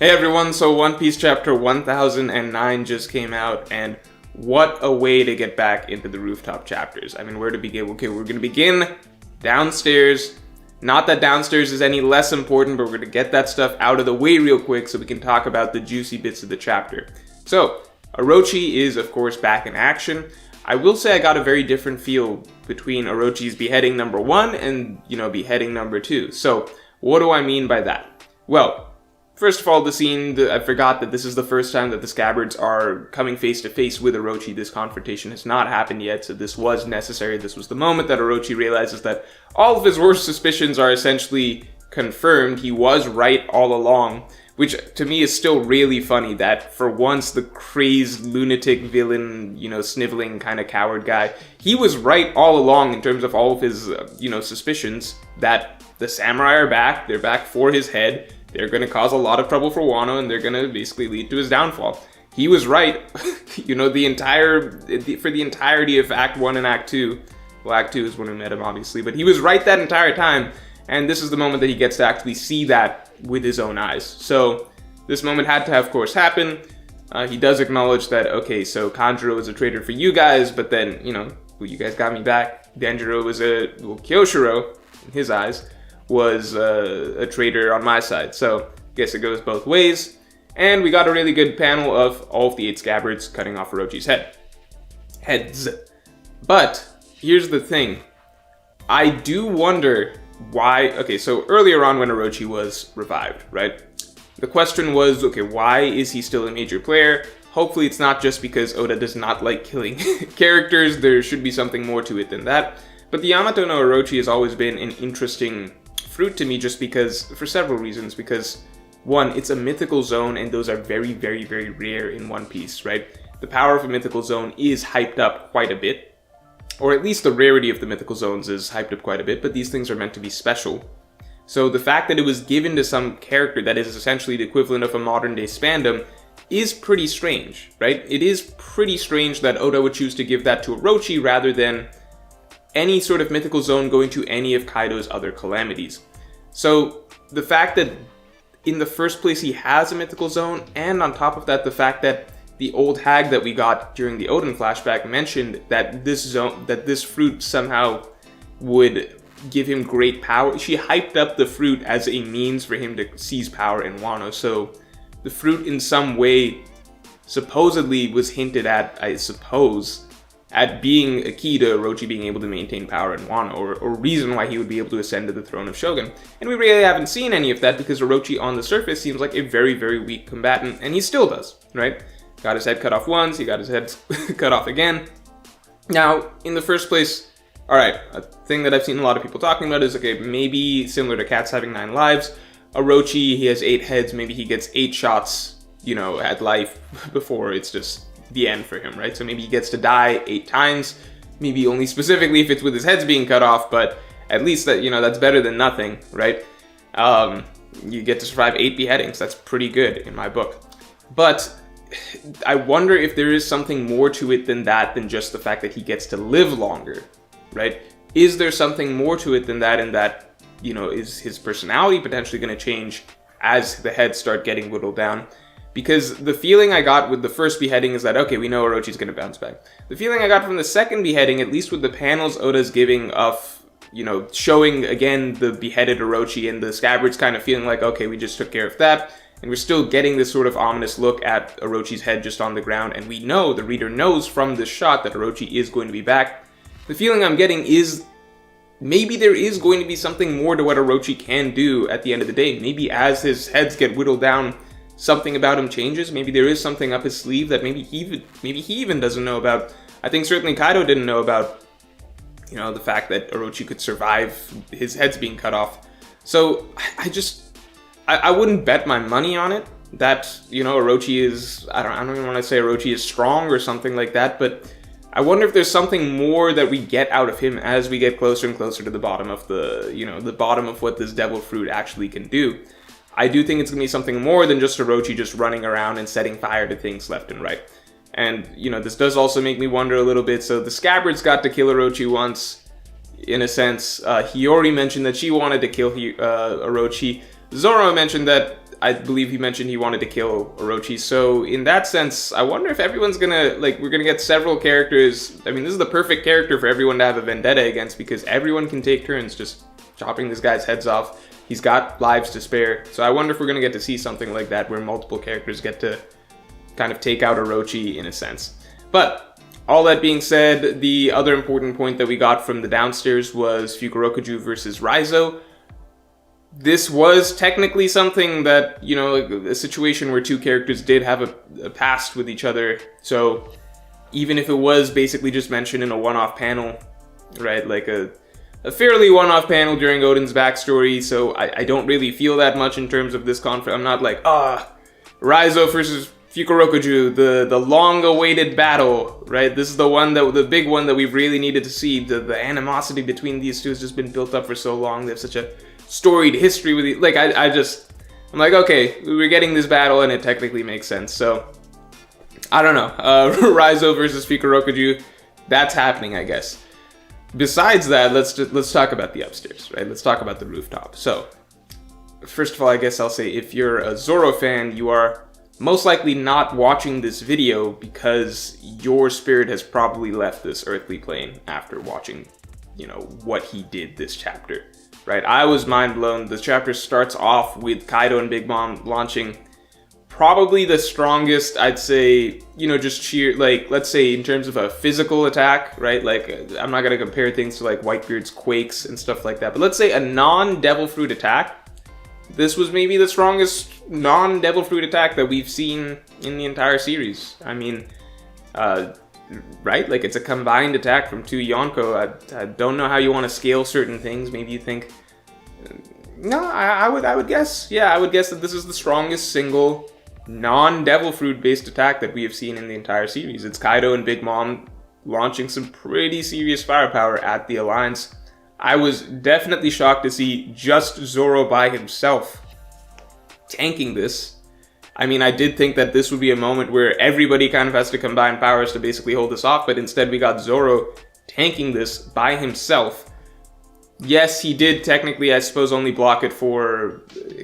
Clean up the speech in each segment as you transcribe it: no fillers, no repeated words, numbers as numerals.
Hey everyone, so One Piece chapter 1009 just came out, and what a way to get back into the rooftop chapters. I mean, where to begin? Okay, we're going to begin downstairs. Not that downstairs is any less important, but we're going to get that stuff out of the way real quick so we can talk about the juicy bits of the chapter. So, Orochi is, of course, back in action. I will say I got a very different feel between Orochi's beheading number 1 and, beheading number 2. So, what do I mean by that? Well, first of all, the scene, I forgot that this is the first time that the Scabbards are coming face to face with Orochi. This confrontation has not happened yet, so this was necessary. This was the moment that Orochi realizes that all of his worst suspicions are essentially confirmed. He was right all along, which to me is still really funny that for once the crazed lunatic villain, sniveling kind of coward guy, he was right all along in terms of all of his, suspicions that the samurai are back. They're back for his head. They're going to cause a lot of trouble for Wano, and they're going to basically lead to his downfall. He was right, for the entirety of Act 1 and Act 2. Well, Act 2 is when we met him, obviously, but he was right that entire time, and this is the moment that he gets to actually see that with his own eyes. So, this moment had to, of course, happen. He does acknowledge that, okay, so Kanjuro was a traitor for you guys, but then, you guys got me back. Denjiro was Kyoshiro, in his eyes, was a traitor on my side. So, I guess it goes both ways. And we got a really good panel of all of the 8 Scabbards cutting off Orochi's heads. But, here's the thing. I do wonder why... Okay, so earlier on when Orochi was revived, right? The question was, okay, why is he still a major player? Hopefully it's not just because Oda does not like killing characters. There should be something more to it than that. But the Yamato no Orochi has always been an interesting fruit to me just because, for several reasons. Because, one, it's a mythical zone, and those are very, very, very rare in One Piece, right? The power of a mythical zone is hyped up quite a bit. Or at least the rarity of the mythical zones is hyped up quite a bit, but these things are meant to be special. So the fact that it was given to some character that is essentially the equivalent of a modern-day Spandam is pretty strange, right? It is pretty strange that Oda would choose to give that to Orochi rather than any sort of mythical zone going to any of Kaido's other calamities. So the fact that in the first place he has a mythical zone, and on top of that the fact that the old hag that we got during the Oden flashback mentioned that this fruit somehow would give him great power. She hyped up the fruit as a means for him to seize power in Wano. So the fruit in some way supposedly was hinted at, I suppose, at being a key to Orochi being able to maintain power in Wano, or reason why he would be able to ascend to the throne of Shogun. And we really haven't seen any of that because Orochi on the surface seems like a very, very weak combatant, and he still does, right? Got his head cut off once, he got his head cut off again. Now, in the first place, alright, a thing that I've seen a lot of people talking about is, okay, maybe similar to cats having 9 lives, Orochi, he has 8 heads, maybe he gets 8 shots, at life before it's just the end for him, right? So maybe he gets to die 8 times, maybe only specifically if it's with his heads being cut off, but at least that, that's better than nothing, right? You get to survive 8 beheadings, that's pretty good in my book. But I wonder if there is something more to it than that, than just the fact that he gets to live longer, right? Is there something more to it than that, and that, is his personality potentially going to change as the heads start getting whittled down? Because the feeling I got with the first beheading is that, okay, we know Orochi's going to bounce back. The feeling I got from the second beheading, at least with the panels Oda's giving of, showing again the beheaded Orochi and the Scabbards kind of feeling like, okay, we just took care of that. And we're still getting this sort of ominous look at Orochi's head just on the ground. And we know, the reader knows from this shot that Orochi is going to be back. The feeling I'm getting is maybe there is going to be something more to what Orochi can do at the end of the day. Maybe as his heads get whittled down, something about him changes. Maybe there is something up his sleeve that maybe he even doesn't know about. I think certainly Kaido didn't know about, the fact that Orochi could survive his heads being cut off. So I wouldn't bet my money on it that, Orochi is, I don't even want to say Orochi is strong or something like that, but I wonder if there's something more that we get out of him as we get closer and closer to the bottom of the bottom of what this devil fruit actually can do. I do think it's going to be something more than just Orochi just running around and setting fire to things left and right. And, this does also make me wonder a little bit. So the Scabbards got to kill Orochi once, in a sense. Hiyori mentioned that she wanted to kill Orochi. Zoro mentioned that I believe he mentioned he wanted to kill Orochi. So in that sense, I wonder if everyone's gonna, like, we're gonna get several characters. I mean, this is the perfect character for everyone to have a vendetta against, because everyone can take turns just chopping this guy's heads off. He's got lives to spare. So I wonder if we're gonna get to see something like that, where multiple characters get to kind of take out Orochi in a sense. But all that being said, the other important point that we got from the downstairs was Fukurokuju versus Raizo. This was technically something that, you know, a situation where two characters did have a past with each other. So even if it was basically just mentioned in a one-off panel, right, like a fairly one-off panel during Odin's backstory, so I don't really feel that much in terms of this conflict. I'm not like, Raizo versus Fukurokuju, the long-awaited battle, right? This is the big one that we've really needed to see. The animosity between these two has just been built up for so long. They have such a storied history with like, I'm like, okay, we're getting this battle and it technically makes sense. So I don't know. Raizo versus Fukurokuju, that's happening, I guess. Besides that, let's talk about the upstairs, right? Let's talk about the rooftop. So first of all, I guess I'll say, if you're a Zoro fan, you are most likely not watching this video because your spirit has probably left this earthly plane after watching, you know, what he did this chapter, right? I was mind blown. The chapter starts off with Kaido and Big Mom launching probably the strongest, I'd say, you know, just sheer, like, let's say in terms of a physical attack, right? Like, I'm not going to compare things to like Whitebeard's Quakes and stuff like that, but let's say a non-Devil Fruit attack. This was maybe the strongest non-Devil Fruit attack that we've seen in the entire series. I mean, right? Like, it's a combined attack from two Yonko. I don't know how you want to scale certain things. Maybe you think... No, I would guess. Yeah, I would guess that this is the strongest single non-Devil Fruit based attack that we have seen in the entire series. It's Kaido and Big Mom launching some pretty serious firepower at the Alliance. I was definitely shocked to see just Zoro by himself tanking this. I mean, I did think that this would be a moment where everybody kind of has to combine powers to basically hold this off, but instead we got Zoro tanking this by himself. Yes, he did technically, I suppose, only block it for...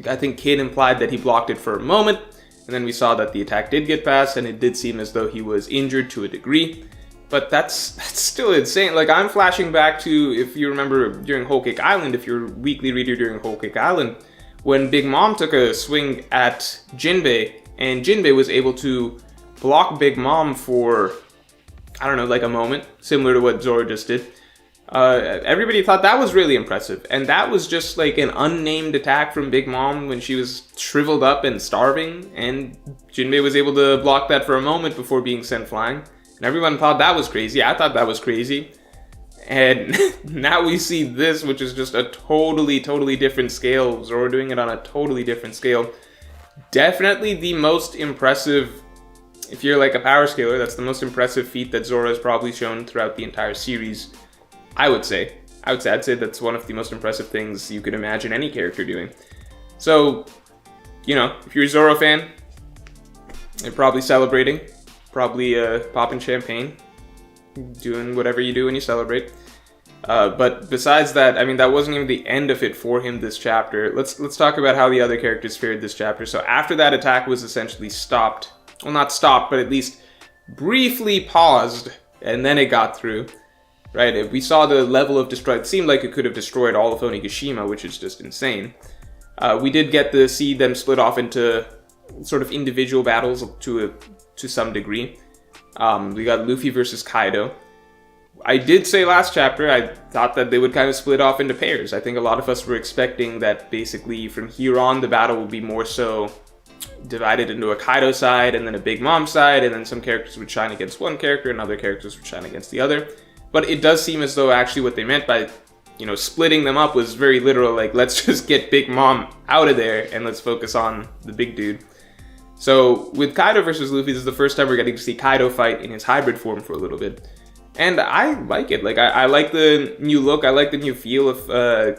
I think Kid implied that he blocked it for a moment, and then we saw that the attack did get past, and it did seem as though he was injured to a degree. But that's still insane. Like, I'm flashing back to, if you remember during Whole Cake Island, if you're a weekly reader during Whole Cake Island, when Big Mom took a swing at Jinbei, and Jinbei was able to block Big Mom for, I don't know, like a moment, similar to what Zoro just did. Everybody thought that was really impressive. And that was just like an unnamed attack from Big Mom when she was shriveled up and starving, and Jinbei was able to block that for a moment before being sent flying. And everyone thought that was crazy. I thought that was crazy. And now we see this, which is just a totally different scale. Zoro doing it on a totally different scale. Definitely the most impressive, if you're like a power scaler, that's the most impressive feat that Zoro has probably shown throughout the entire series. I'd say that's one of the most impressive things you could imagine any character doing. So, you know, if you're a Zoro fan, you're probably celebrating. Probably popping champagne, doing whatever you do when you celebrate. But besides that, I mean, that wasn't even the end of it for him this chapter. Let's talk about how the other characters fared this chapter. So after that attack was essentially stopped, well, not stopped, but at least briefly paused, and then it got through, right? We saw the level of destruction. It seemed like it could have destroyed all of Onigashima, which is just insane. We did get to see them split off into sort of individual battles to some degree. We got Luffy versus Kaido. I did say last chapter, I thought that they would kind of split off into pairs. I think a lot of us were expecting that basically from here on the battle would be more so divided into a Kaido side and then a Big Mom side, and then some characters would shine against one character and other characters would shine against the other. But it does seem as though actually what they meant by, you know, splitting them up was very literal, like, let's just get Big Mom out of there and let's focus on the big dude. So with Kaido versus Luffy, this is the first time we're getting to see Kaido fight in his hybrid form for a little bit. And I like it. Like, I like the new look. I like the new feel of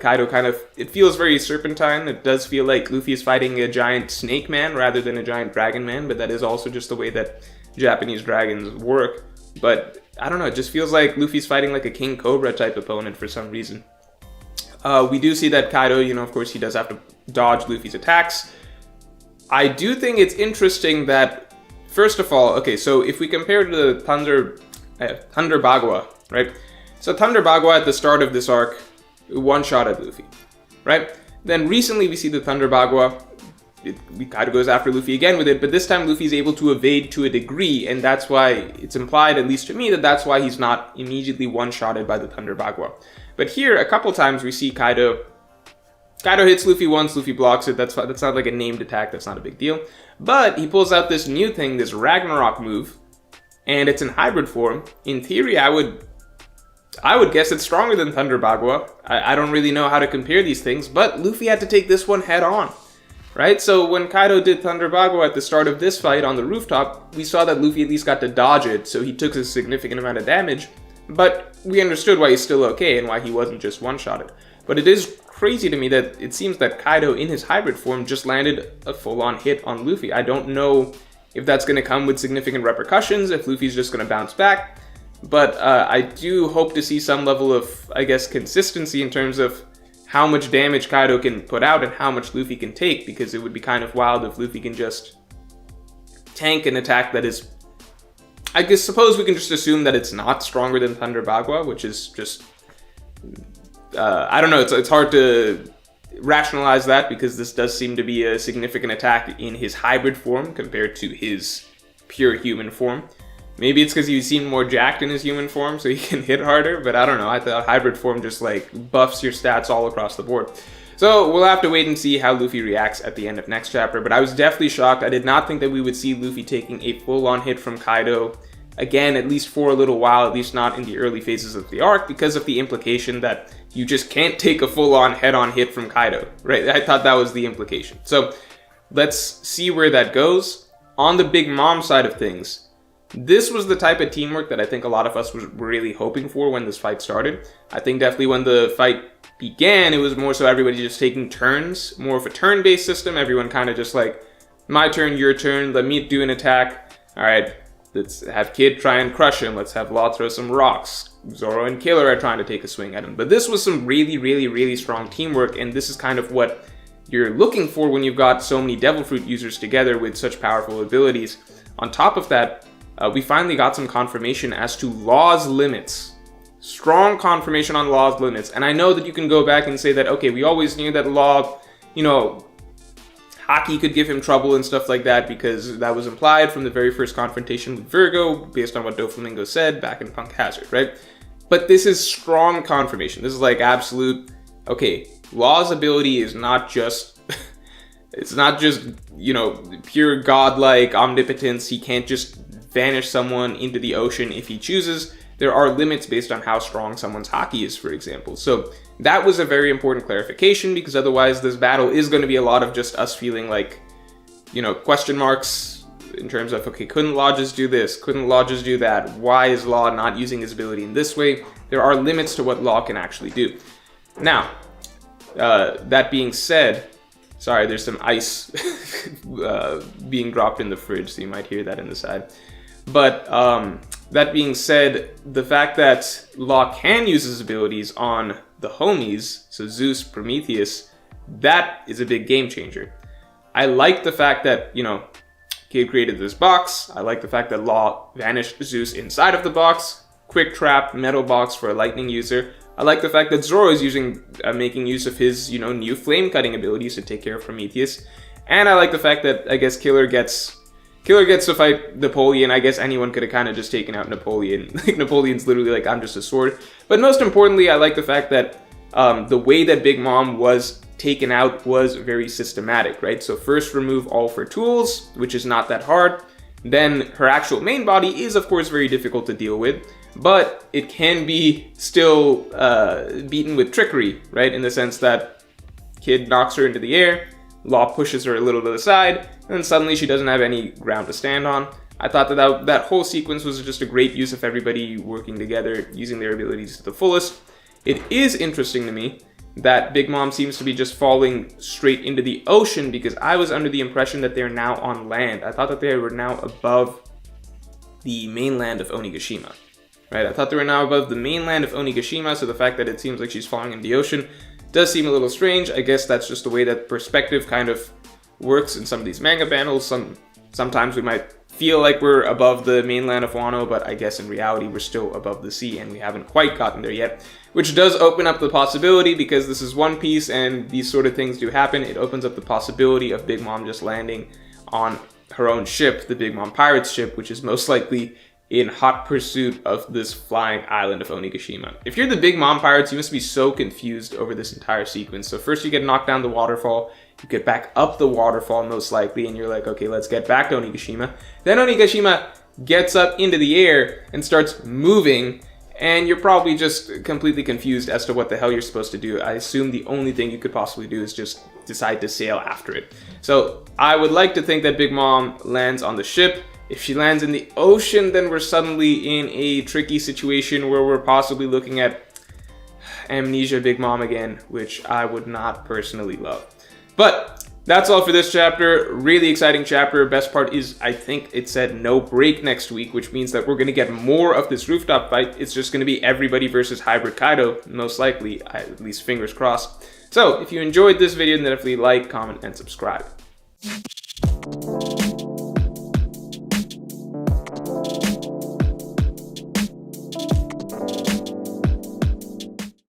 Kaido kind of... It feels very serpentine. It does feel like Luffy is fighting a giant snake man rather than a giant dragon man, but that is also just the way that Japanese dragons work. But I don't know, it just feels like Luffy's fighting like a King Cobra type opponent for some reason. We do see that Kaido, you know, of course he does have to dodge Luffy's attacks. I do think it's interesting that, first of all, okay, so if we compare to the Thunder Bagua, right? So Thunder Bagua at the start of this arc one-shot at Luffy, right? Then recently we see the Thunder Bagua, it kind of goes after Luffy again with it, but this time Luffy's able to evade to a degree, and that's why it's implied, at least to me, that that's why he's not immediately one-shotted by the Thunder Bagua. But here, a couple times we see Kaido hits Luffy once, Luffy blocks it, that's not like a named attack, that's not a big deal. But he pulls out this new thing, this Ragnarok move, and it's in hybrid form. In theory, I would guess it's stronger than Thunder Bagua. I don't really know how to compare these things, but Luffy had to take this one head on. Right? So when Kaido did Thunder Bagua at the start of this fight on the rooftop, we saw that Luffy at least got to dodge it, so he took a significant amount of damage, but we understood why he's still okay and why he wasn't just one-shotted. But it is crazy to me that it seems that Kaido in his hybrid form just landed a full-on hit on Luffy. I don't know if that's going to come with significant repercussions, if Luffy's just going to bounce back, but I do hope to see some level of, I guess, consistency in terms of how much damage Kaido can put out and how much Luffy can take, because it would be kind of wild if Luffy can just tank an attack that is... I guess suppose we can just assume that it's not stronger than Thunder Bagua, which is just... I don't know, it's hard to rationalize that, because this does seem to be a significant attack in his hybrid form compared to his pure human form. Maybe it's because he seemed more jacked in his human form, so he can hit harder, but I don't know. I thought hybrid form just, like, buffs your stats all across the board. So we'll have to wait and see how Luffy reacts at the end of next chapter, but I was definitely shocked. I did not think that we would see Luffy taking a full-on hit from Kaido, again, at least for a little while, at least not in the early phases of the arc, because of the implication that you just can't take a full-on head-on hit from Kaido, right? I thought that was the implication. So let's see where that goes. On the Big Mom side of things, this was the type of teamwork that I think a lot of us were really hoping for when this fight started. I think definitely when the fight began, it was more so everybody just taking turns, more of a turn-based system. Everyone kind of just like, my turn, your turn, let me do an attack. All right, let's have Kid try and crush him. Let's have Law throw some rocks. Zoro and Killer are trying to take a swing at him. But this was some really, really, really strong teamwork, and this is kind of what you're looking for when you've got so many Devil Fruit users together with such powerful abilities. On top of that, we finally got some confirmation as to Law's limits. Strong confirmation on Law's limits. And I know that you can go back and say that, okay, we always knew that Law, you know, Haki could give him trouble and stuff like that, because that was implied from the very first confrontation with Virgo, based on what Doflamingo said back in Punk Hazard, right? But this is strong confirmation. This is like absolute, okay, Law's ability is not just... it's not just, you know, pure godlike omnipotence. He can't just vanish someone into the ocean if he chooses. There are limits based on how strong someone's Haki is, for example. So that was a very important clarification, because otherwise this battle is going to be a lot of just us feeling like, you know, question marks in terms of, okay, couldn't Law just do this? Couldn't Law just do that? Why is Law not using his ability in this way? There are limits to what Law can actually do. Now, that being said, sorry, there's some ice being dropped in the fridge, so you might hear that in the side. But that being said, the fact that Law can use his abilities on the homies, so Zeus, Prometheus, that is a big game changer. I like the fact that, you know, Kid created this box. I like the fact that Law vanished Zeus inside of the box. Quick trap, metal box for a lightning user. I like the fact that Zoro is making use of his, you know, new flame cutting abilities to take care of Prometheus. And I like the fact that, I guess, Killer gets to fight Napoleon. I guess anyone could have kind of just taken out Napoleon. Like, Napoleon's literally like, I'm just a sword. But most importantly, I like the fact that the way that Big Mom was taken out was very systematic, right? So first remove all her tools, which is not that hard. Then her actual main body is, of course, very difficult to deal with, but it can be still beaten with trickery, right? In the sense that Kid knocks her into the air, Law pushes her a little to the side, and then suddenly she doesn't have any ground to stand on. I thought that whole sequence was just a great use of everybody working together, using their abilities to the fullest. It is interesting to me that Big Mom seems to be just falling straight into the ocean, because I was under the impression that they're now on land. I thought that they were now above the mainland of Onigashima, right? I thought they were now above the mainland of Onigashima, so the fact that it seems like she's falling in the ocean does seem a little strange. I guess that's just the way that perspective kind of works in some of these manga panels. Sometimes we might feel like we're above the mainland of Wano, but I guess in reality we're still above the sea and we haven't quite gotten there yet, which does open up the possibility, because this is One Piece and these sort of things do happen. It opens up the possibility of Big Mom just landing on her own ship, the Big Mom Pirates ship, which is most likely in hot pursuit of this flying island of Onigashima. If you're the Big Mom Pirates, you must be so confused over this entire sequence. So first you get knocked down the waterfall, you get back up the waterfall most likely, and you're like, okay, let's get back to Onigashima. Then Onigashima gets up into the air and starts moving, and you're probably just completely confused as to what the hell you're supposed to do. I assume the only thing you could possibly do is just decide to sail after it. So I would like to think that Big Mom lands on the ship. If she lands in the ocean, then we're suddenly in a tricky situation where we're possibly looking at Amnesia Big Mom again, which I would not personally love. But that's all for this chapter. Really exciting chapter. Best part is, I think it said no break next week, which means that we're going to get more of this rooftop fight. It's just going to be everybody versus Hybrid Kaido, most likely, at least fingers crossed. So if you enjoyed this video, then definitely like, comment, and subscribe.